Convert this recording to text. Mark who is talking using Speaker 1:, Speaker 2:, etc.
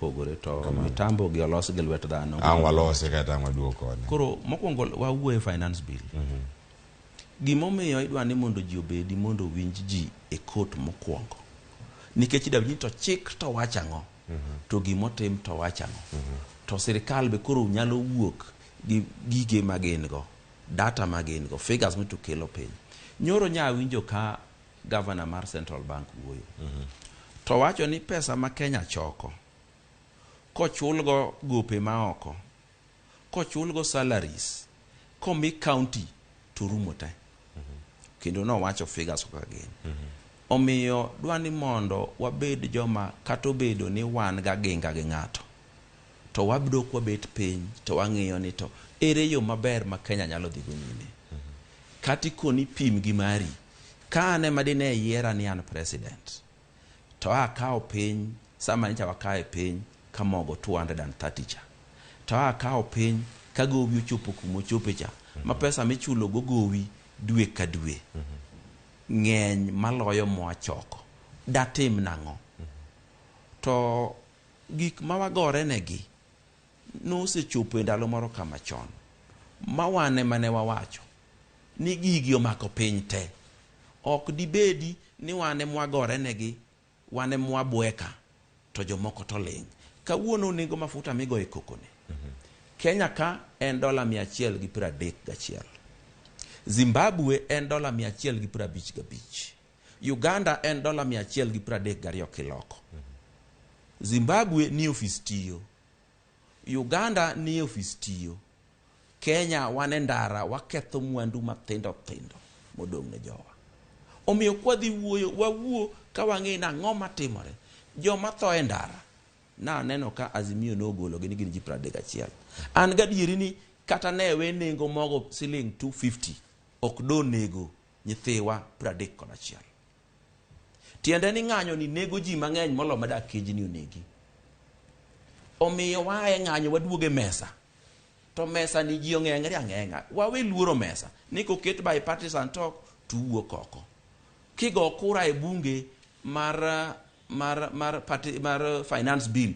Speaker 1: mopogore to mitambo gi olos gi lwet dhano
Speaker 2: walose kata maduoko ne
Speaker 1: koro mokwongo wawuoye finance bill gimomiyo idwa ni mondo ji obedi mondo winj ji e court mokwongo nikech idawinji to chik to wachang'o to gimotim to wachang'o to sirikal be koro nyalo wuok gi gige magin go data magin go figures mito kelo piny nyoro winjo ka governor mar Central Bank wuoyo to wacho ni pesa ma Kenya choko kochulgo gope maoko kochulgo salaries komi county to rumo te kendo no wacho figures ko gin omiyo dwani mondo wabed joma kato bedo ni wan ga ginga gi ng'ato to wabdo kwa bet piny to wang'iyo ni to ere yo maber ma Kenya nyalo dhigo nyime kati koni pim gi mari ka ane madine yiera ni an president to akawo piny sama ncha wakae piny kamogo 230 cha to akawo piny ka gowi ochopo kumo chope cha ma pesa michulo go gowi dwe ka dwe ng'eny maloyo mwachoko datim nang'o to gik mawagore negi nosechopo e ndalo moro kama chon mawane mane wawacho ni gigi omako piny te ok dibedi ni wane mwagore negi wane mwabweka to jomoko to ling kawuono nengo mafuta migo e kokone Kenya ka en $131 Zimbabwe en $155 Uganda en $132 kiloko Zimbabwe ni ofis tiyo Uganda ni ofis tiyo Kenya wane ndara waketho mwandu mathindo modong ne jowa omiyo kwadhi wuoyo wawuo ka wang'e na ng'oma timore joma tho e ndara na neno ka Azimio no golo gini ji 31 an gadieri ni kata newe nengo mogo siling 250 ok do nego nyithiwa 31 tiende ni ng'anyo ni nego ji mang'eny molo madak kejni onegi omiyo wae ng'anyo waduoge mesa to mesa ni ji ong'eng're ang'eng'a wawe luoro mesa ni koket bipartisan talk tuwuok oko kigo kura e bunge mar finance bill